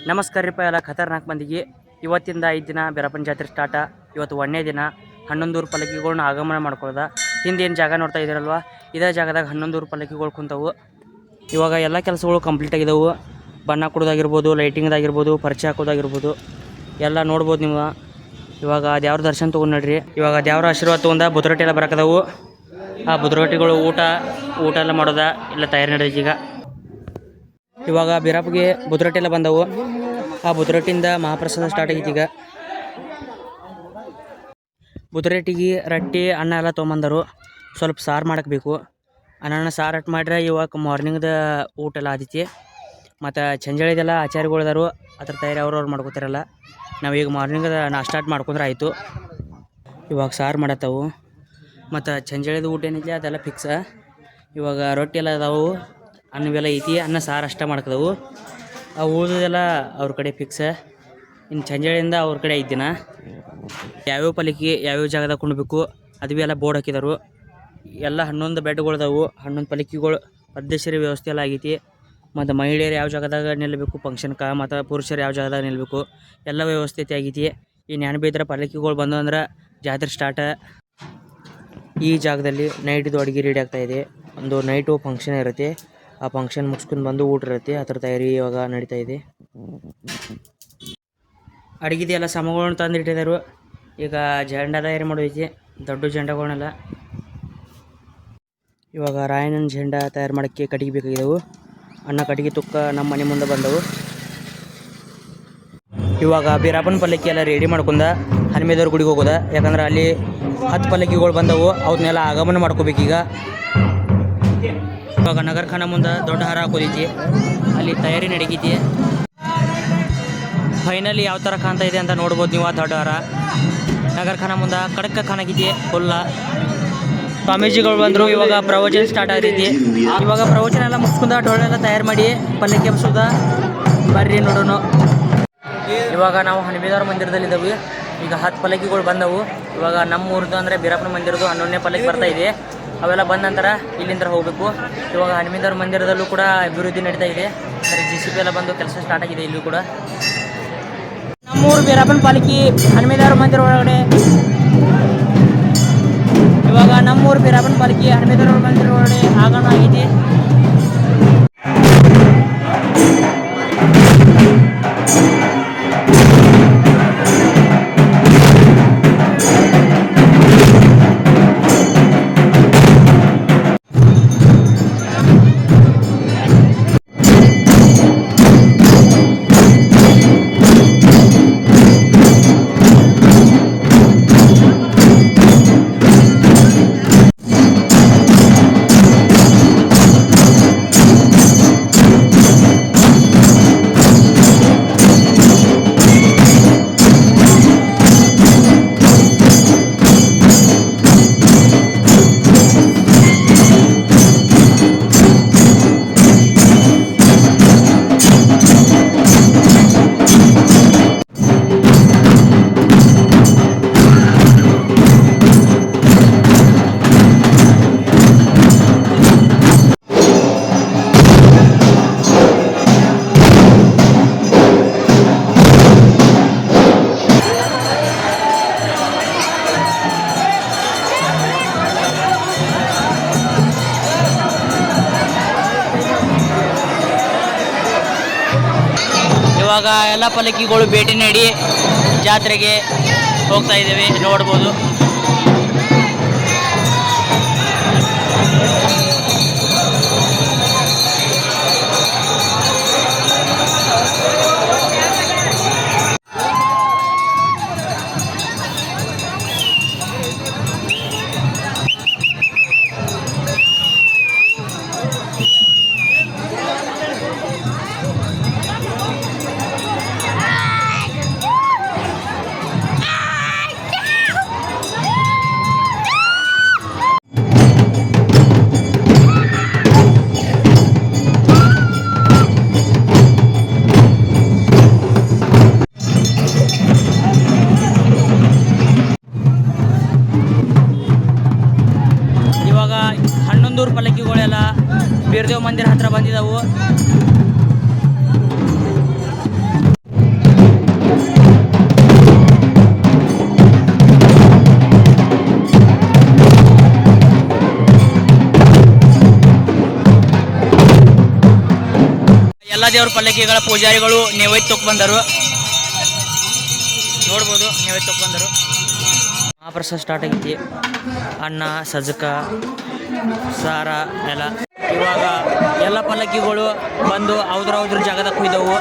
ನಮಸ್ಕಾರ ರೀ ಎಲ್ಲ ಖತರ್ನಾಕ್ ಮಂದಿಗೆ. ಇವತ್ತಿಂದ 5 ದಿನ ಬೀರಪ್ಪನ ಜಾತ್ರೆ ಸ್ಟಾರ್ಟ. ಇವತ್ತು 1ನೇ ದಿನ 11 ಪಲ್ಲಕ್ಕಿಗಳನ್ನ ಆಗಮನ ಮಾಡ್ಕೊಳ್ಳೋದ. ಹಿಂದೇನು ಜಾಗ ನೋಡ್ತಾ ಇದ್ದೀರಲ್ವ, ಇದೇ ಜಾಗದಾಗ 11 ಪಲ್ಲಕ್ಕಿಗಳು ಕುಂತವು. ಇವಾಗ ಎಲ್ಲ ಕೆಲಸಗಳು ಕಂಪ್ಲೀಟ್ ಆಗಿದ್ದವು. ಬಣ್ಣ ಕೊಡೋದಾಗಿರ್ಬೋದು, ಲೈಟಿಂಗ್ದಾಗಿರ್ಬೋದು, ಪರಿಚಯ ಹಾಕೋದಾಗಿರ್ಬೋದು ಎಲ್ಲ ನೋಡ್ಬೋದು ನೀವು. ಇವಾಗ ದೇವ್ರ ದರ್ಶನ ತೊಗೊಂಡು ನಡ್ರಿ. ಇವಾಗ ದೇವ್ರ ಆಶೀರ್ವಾದ ತೊಗೊಂಡ ಬುದ್ರೊಟ್ಟಿ ಎಲ್ಲ ಬರಕದವು. ಆ ಬುದ್ರೊಟ್ಟಿಗಳು ಊಟ ಎಲ್ಲ ಮಾಡೋದ ಇಲ್ಲ ತಯಾರಿ ನಡೆದೈತಿ. ಇವಾಗ ಬೀರಪ್ಪಗೆ ಬುದ್ರೊಟ್ಟಿ ಎಲ್ಲ ಬಂದವು. ಆ ಬುದ್ರೊಟ್ಟಿಯಿಂದ ಮಹಾಪ್ರಸಾದ ಸ್ಟಾರ್ಟ್ ಆಗೈತಿ. ಈಗ ಬುದ್ರೊಟ್ಟಿಗೆ ರೊಟ್ಟಿ ಅನ್ನ ಎಲ್ಲ ತೊಗೊಂಬಂದರು. ಸ್ವಲ್ಪ ಸಾರು ಮಾಡಬೇಕು. ಅನ್ನ ಸಾರು ಅಟ್ ಮಾಡ್ರೆ ಇವಾಗ ಮಾರ್ನಿಂಗ್ದ ಊಟ ಎಲ್ಲ ಆದೈತಿ. ಮತ್ತು ಸಂಜೆಳಿದೆಲ್ಲ ಆಚಾರ್ಯಗಳದಾರು, ಅದ್ರ ತಯಾರಿ ಅವ್ರವ್ರು ಮಾಡ್ಕೋತಾರಲ್ಲ. ನಾವೀಗ ಮಾರ್ನಿಂಗದ ನಾಷ್ಟಾಟ್ ಮಾಡ್ಕೊಂಡ್ರೆ ಆಯಿತು. ಇವಾಗ ಸಾರು ಮಾಡತ್ತವು. ಮತ್ತು ಸಂಜೆಳಿದ ಊಟ ಏನಿದೆ ಅದೆಲ್ಲ ಫಿಕ್ಸ. ಇವಾಗ ರೊಟ್ಟಿ ಎಲ್ಲ ಅದಾವು, ಅನ್ನವೆಲ್ಲ ಐತಿ. ಅನ್ನ ಸಾರು ಅಷ್ಟ ಮಾಡ್ಕದವು. ಆ ಉಳಿದೆಲ್ಲ ಅವ್ರ ಕಡೆ ಫಿಕ್ಸ. ಇನ್ನು ಸಂಜೆಳಿಂದ ಅವ್ರ ಕಡೆ 5 ದಿನ. ಯಾವ್ಯಾವ ಪಲ್ಲಕ್ಕಿ ಯಾವ್ಯಾವ ಜಾಗದಾಗ ಕೊಂಡ್ಬೇಕು ಅದು ಭೀ ಎಲ್ಲ ಬೋರ್ಡ್ ಹಾಕಿದರು. ಎಲ್ಲ 11 ಬೆಡ್ಗಳದಾವು. 11 ಪಲ್ಲಕ್ಕಿಗಳು ಪದ್ಧತಿಸರಿ ವ್ಯವಸ್ಥೆ ಎಲ್ಲ ಆಗೈತಿ. ಮತ್ತು ಮಹಿಳೆಯರು ಯಾವ ಜಾಗದಾಗ ನಿಲ್ಲಬೇಕು ಫಂಕ್ಷನ್ಗೆ, ಮತ್ತು ಪುರುಷರು ಯಾವ ಜಾಗದಾಗ ನಿಲ್ಲಬೇಕು ಎಲ್ಲ ವ್ಯವಸ್ಥೆ ಆಗೈತಿ. ಇನ್ನು ಏನು ಬೇದ್ರ ಪಲ್ಲಕ್ಕಿಗಳು ಬಂದು ಅಂದ್ರೆ ಜಾತ್ರೆ ಸ್ಟಾರ್ಟ. ಈ ಜಾಗದಲ್ಲಿ ನೈಟ್ದು ಅಡುಗೆ ರೆಡಿ ಆಗ್ತಾಯಿದೆ. ಒಂದು ನೈಟು ಫಂಕ್ಷನ್ ಇರುತ್ತೆ. ಆ ಫಂಕ್ಷನ್ ಮುಗಿಸ್ಕೊಂಡು ಬಂದು ಊಟ ಇರುತ್ತೆ. ಆ ಥರ ತಯಾರಿ ಇವಾಗ ನಡೀತಾ ಇದೆ. ಅಡುಗೆದು ಎಲ್ಲ ಸಾಮಗ್ರಿಗಳನ್ನ ತಂದು ಇಟ್ಟಿದ್ದಾರೆ. ಈಗ ಜೆಂಡ ತಯಾರಿ ಮಾಡೋದೈತಿ, ದೊಡ್ಡ ಜೆಂಡಗಳನ್ನೆಲ್ಲ. ಇವಾಗ ರಾಯಣ್ಣನ ಜೆಂಡ ತಯಾರು ಮಾಡೋಕ್ಕೆ ಕಟ್ಟಿಗೆ ಬೇಕಾಗಿದ್ದವು. ಅನ್ನ ಕಟ್ಟಿಗೆ ತುಕ್ಕ ನಮ್ಮ ಮನೆ ಮುಂದೆ ಬಂದವು. ಇವಾಗ ಬೀರಪ್ಪನ ಪಲ್ಲಕ್ಕಿ ಎಲ್ಲ ರೆಡಿ ಮಾಡ್ಕೊಂಡ ಹನುಮೇದವ್ರ ಗುಡಿಗೆ ಹೋಗೋದ. ಯಾಕಂದ್ರೆ ಅಲ್ಲಿ 10 ಪಲ್ಲಕ್ಕಿಗಳು ಬಂದವು. ಅವನ್ನೆಲ್ಲ ಆಗಮನ ಮಾಡ್ಕೋಬೇಕೀಗ. ಇವಾಗ ನಗರಖಾನ ಮುಂದೆ ದೊಡ್ಡ ಹಾರ ಹಾಕೋದೈತಿ. ಅಲ್ಲಿ ತಯಾರಿ ನಡೀತೈತಿ. ಫೈನಲಿ ಯಾವ ಥರ ಕಾಣ್ತಾ ಇದೆ ಅಂತ ನೋಡ್ಬೋದು ನೀವು. ಆ ದೊಡ್ಡ ಹಾರ ನಗರಖಾನ ಮುಂದೆ ಕಡಕ ಕಾಣಕೈತಿ ಫುಲ್ಲ. ಸ್ವಾಮೀಜಿಗಳು ಬಂದರು. ಇವಾಗ ಪ್ರವಚನ ಸ್ಟಾರ್ಟ್ ಆಗೈತಿ. ಇವಾಗ ಪ್ರವಚನ ಎಲ್ಲ ಮುಗಿಸ್ಕೊಂಡ ಡೊಳ್ಳೆಲ್ಲ ತಯಾರು ಮಾಡಿ ಪಲ್ಲಕ್ಕಿ ಹಬ್ಸೋದ. ಬರ್ರಿ ನೋಡೋಣ. ಇವಾಗ ನಾವು ಹನುಮೇದವ್ರ ಮಂದಿರದಲ್ಲಿದ್ದಾವೆ. ಈಗ 10 ಪಲ್ಲಕ್ಕಿಗಳು ಬಂದವು. ಇವಾಗ ನಮ್ಮ ಊರ್ದು ಅಂದರೆ ಬೀರಪ್ಪನ ಮಂದಿರದ್ದು 11ನೇ ಪಲ್ಲಕ್ಕಿ ಬರ್ತಾ ಇದೆ. ಅವೆಲ್ಲ ಬಂದ ನಂತರ ಇಲ್ಲಿಂದ ಹೋಗಬೇಕು. ಇವಾಗ ಹನುಮೇದವ್ರ ಮಂದಿರದಲ್ಲೂ ಕೂಡ ಅಭಿವೃದ್ಧಿ ನಡೀತಾ ಇದೆ. JCB ಎಲ್ಲ ಬಂದು ಕೆಲಸ ಸ್ಟಾರ್ಟ್ ಆಗಿದೆ ಇಲ್ಲೂ ಕೂಡ. ನಮ್ಮೂರು ಬೀರಪ್ಪನ ಪಲ್ಲಕ್ಕಿ ಹನುಮೇದವ್ರ ಮಂದಿರ ಒಳಗಡೆ. ಇವಾಗ ನಮ್ಮೂರು ಬೀರಪ್ಪನ ಪಲ್ಲಕ್ಕಿ ಹನುಮೇದವ್ರ ಮಂದಿರ ಒಳಗಡೆ ಆಗಮನ ಆಗೈತಿ. ಇವಾಗ ಎಲ್ಲ ಪಲ್ಲಕ್ಕಿಗಳು ಭೇಟಿ ನೀಡಿ ಜಾತ್ರೆಗೆ ಹೋಗ್ತಾ ಇದ್ದೇವೆ, ನೋಡ್ಬೋದು. ದೇವ್ರ ಪಲ್ಲಕ್ಕಿಗಳ ಪೂಜಾರಿಗಳು ನೈವೇದ್ಯ ತೊಗೊಂಡು ಬಂದರು. ನೋಡ್ಬೋದು ನೈವೇದ್ಯ ತೊಗೊಂಡು ಬಂದರು. ಮಹಾಪ್ರಸಾದ ಸ್ಟಾರ್ಟ್ ಆಗೈತಿ. ಅನ್ನ, ಸಜ್ಜಕ, ಸಾರ ಎಲ್ಲ. ಇವಾಗ ಎಲ್ಲ ಪಲ್ಲಕ್ಕಿಗಳು ಬಂದು ಅವ್ರ ಜಾಗದಾಗ ಕುಯ್ದವು.